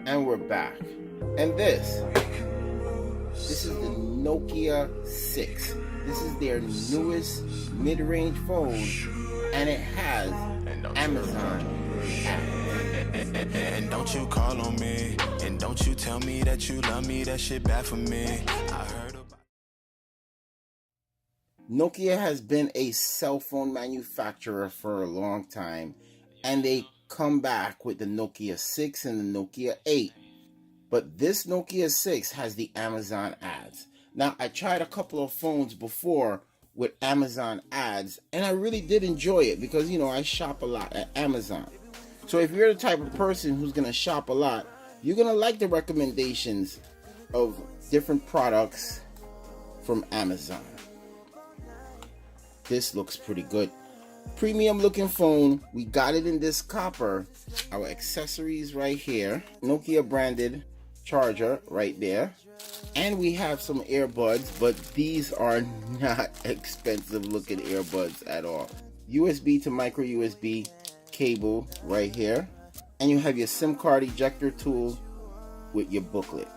And we're back. And this is the Nokia 6. This is their newest mid-range phone, and it has Amazon ads. And don't you call on me, and don't you tell me that you love me, that shit bad for me. I heard about Nokia has been a cell phone manufacturer for a long time, and they come back with the Nokia 6 and the Nokia 8. But this Nokia 6 has the Amazon ads. Now, I tried a couple of phones before with Amazon ads, and I really did enjoy it because, you know, I shop a lot at Amazon. So if you're the type of person who's going to shop a lot, you're going to like the recommendations of different products from Amazon. This looks pretty good. Premium looking phone. We got it in this copper. Our accessories right here. Nokia branded charger right there. And we have some earbuds, but these are not expensive looking earbuds at all. USB to micro USB cable right here. And you have your SIM card ejector tool with your booklet.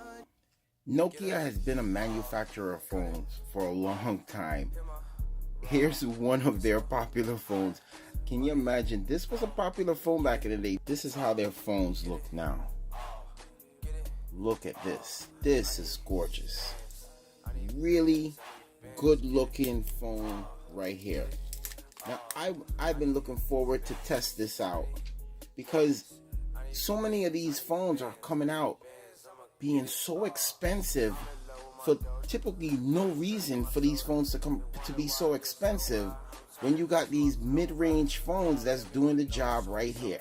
Nokia has been a manufacturer of phones for a long time. Here's one of their popular phones. Can you imagine? This was a popular phone back in the day. This is how their phones look now. Look at this. This is gorgeous. Really good looking phone right here. Now I've been looking forward to test this out because so many of these phones are coming out being so expensive for typically no reason for these phones to be so expensive when you got these mid-range phones that's doing the job right here.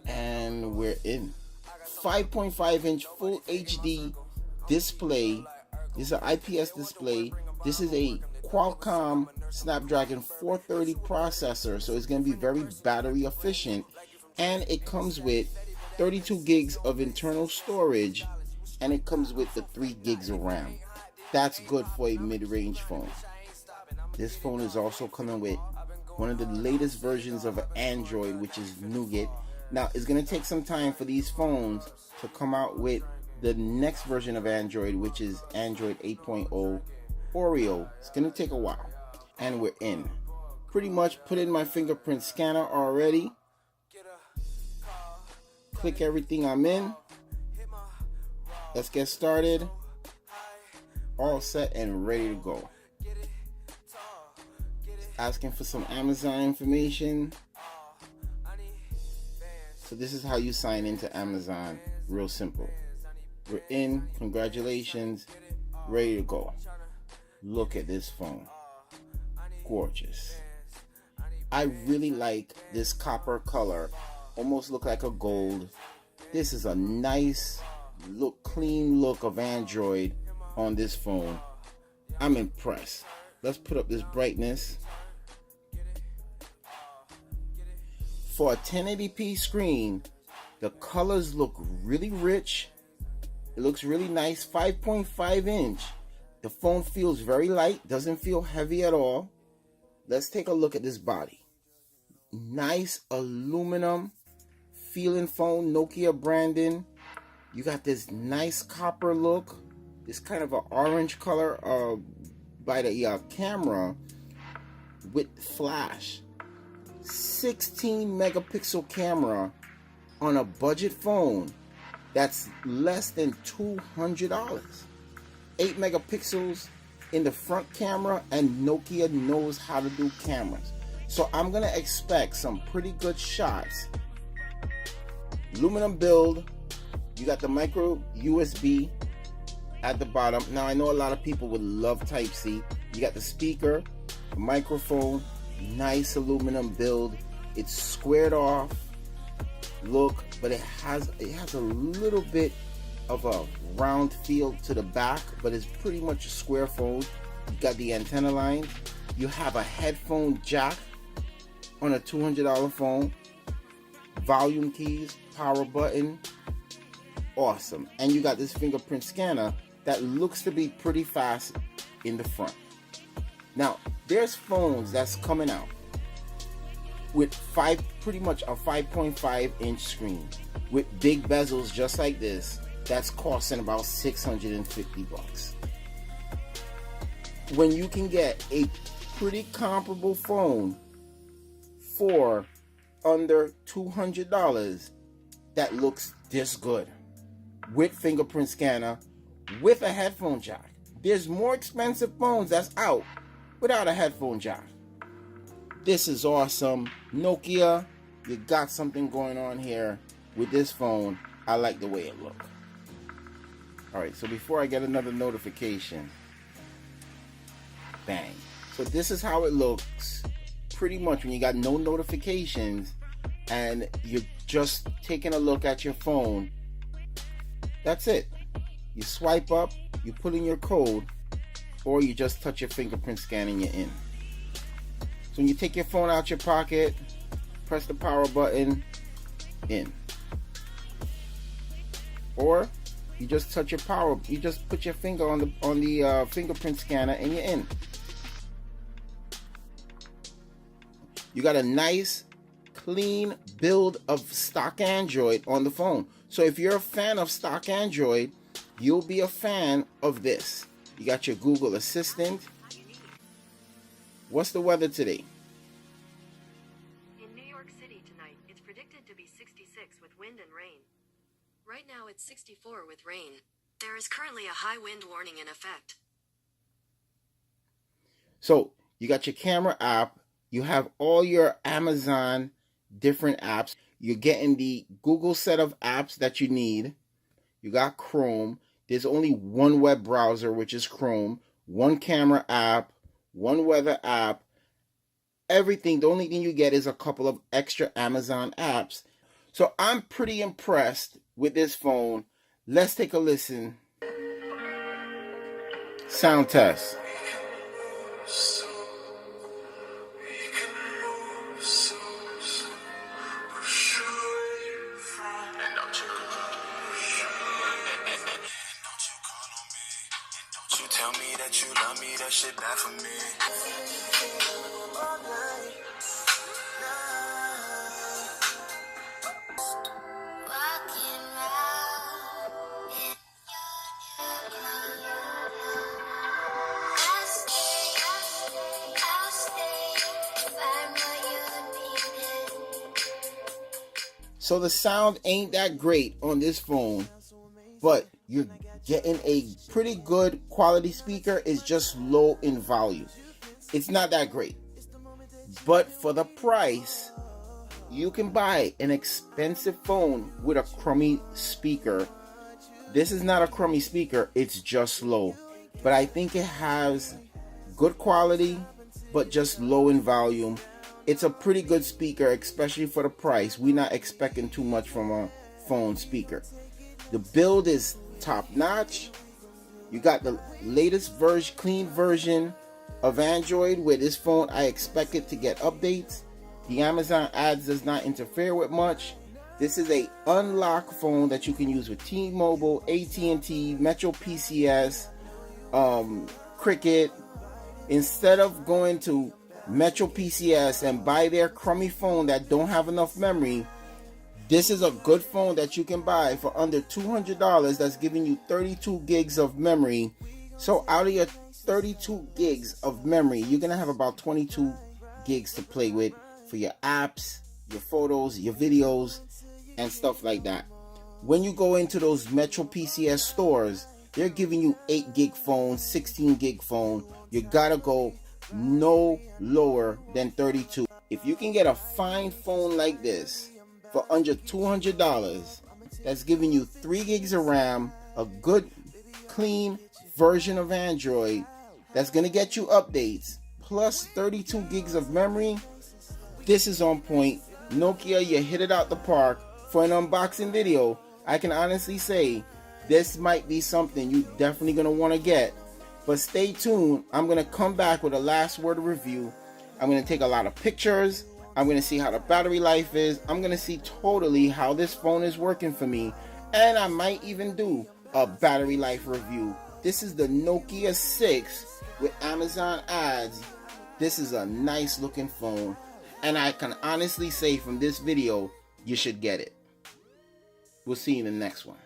And we're in 5.5 inch full HD display. This is an IPS display. This is a Qualcomm Snapdragon 430 processor, so it's going to be very battery efficient, and it comes with 32 gigs of internal storage, and it comes with the 3 gigs of RAM. That's good for a mid-range phone. This phone is also coming with one of the latest versions of Android, which is Nougat. Now, it's going to take some time for these phones to come out with the next version of Android, which is Android 8.0 Oreo. It's going to take a while. And we're in. Pretty much put in my fingerprint scanner already. Click everything I'm in. Let's get started. All set and ready to go. Asking for some Amazon information. So this is how you sign into Amazon. Real simple. We're in. Congratulations. Ready to go. Look at this phone. Gorgeous. I really like this copper color. Almost look like a gold. This is a nice look, clean look of Android on this phone. I'm impressed. Let's put up this brightness. For a 1080p screen, the colors look really rich. It looks really nice. 5.5 inch. The phone feels very light, doesn't feel heavy at all. Let's take a look at this body. Nice aluminum feeling phone, Nokia branding. You got this nice copper look, this kind of an orange color by the camera with flash. 16 megapixel camera on a budget phone that's less than $200. 8 megapixels in the front camera, and Nokia knows how to do cameras. So I'm gonna expect some pretty good shots. Aluminum build. You got the micro USB at the bottom. Now I know a lot of people would love Type-C. You got the speaker, microphone, nice aluminum build. It's squared off look, but it has a little bit of a round feel to the back, but it's pretty much a square phone. You got the antenna line. You have a headphone jack on a $200 phone. Volume keys, power button. Awesome. And you got this fingerprint scanner that looks to be pretty fast in the front. Now, there's phones that's coming out with pretty much a 5.5 inch screen with big bezels just like this. That's costing about 650 bucks. When you can get a pretty comparable phone for under $200 that looks this good with fingerprint scanner with a headphone jack. There's more expensive phones that's out without a headphone jack. This is awesome. Nokia, you got something going on here with this phone. I like the way it looks. Alright, so before I get another notification, bang. So this is how it looks pretty much when you got no notifications and you're just taking a look at your phone. That's it. You swipe up, you put in your code, or you just touch your fingerprint scan and you're in. So when you take your phone out your pocket, press the power button, in. Or you just touch your power, you just put your finger on the fingerprint scanner and you're in. You got a nice clean build of stock Android on the phone. So if you're a fan of stock Android, you'll be a fan of this. You got your Google Assistant. What's the weather today? In New York City tonight, it's predicted to be 66 with wind and rain. Right now it's 64 with rain. There is currently a high wind warning in effect. So you got your camera app. You have all your Amazon different apps. You're getting the Google set of apps that you need. You got Chrome. There's only one web browser, which is Chrome. One camera app. One weather app. Everything. The only thing you get is a couple of extra Amazon apps. So I'm pretty impressed with this phone. Let's take a listen. Sound test. Tell me that you love me, that shit bad for me. So the sound ain't that great on this phone, but you're getting a pretty good quality speaker. It's just low in volume. It's not that great. But for the price, you can buy an expensive phone with a crummy speaker. This is not a crummy speaker, it's just low. But I think it has good quality, but just low in volume. It's a pretty good speaker, especially for the price. We're not expecting too much from a phone speaker. The build is top notch. You got the latest clean version of Android with this phone. I expect it to get updates. The Amazon ads does not interfere with much. This is a unlocked phone that you can use with T-Mobile, AT&T, Metro PCS, Cricket. Instead of going to Metro PCS and buy their crummy phone that don't have enough memory, this is a good phone that you can buy for under $200 that's giving you 32 gigs of memory. So out of your 32 gigs of memory, you're going to have about 22 gigs to play with for your apps, your photos, your videos, and stuff like that. When you go into those Metro PCS stores, they're giving you 8 gig phone, 16 gig phone. You got to go no lower than 32. If you can get a fine phone like this for under $200, that's giving you 3 gigs of RAM, a good clean version of Android that's going to get you updates, plus 32 gigs of memory, this is on point. Nokia, you hit it out the park. For an unboxing video, I can honestly say this might be something you're definitely going to want to get. But stay tuned. I'm going to come back with a last word of review. I'm going to take a lot of pictures. I'm going to see how the battery life is. I'm going to see totally how this phone is working for me. And I might even do a battery life review. This is the Nokia 6 with Amazon ads. This is a nice looking phone. And I can honestly say from this video, you should get it. We'll see you in the next one.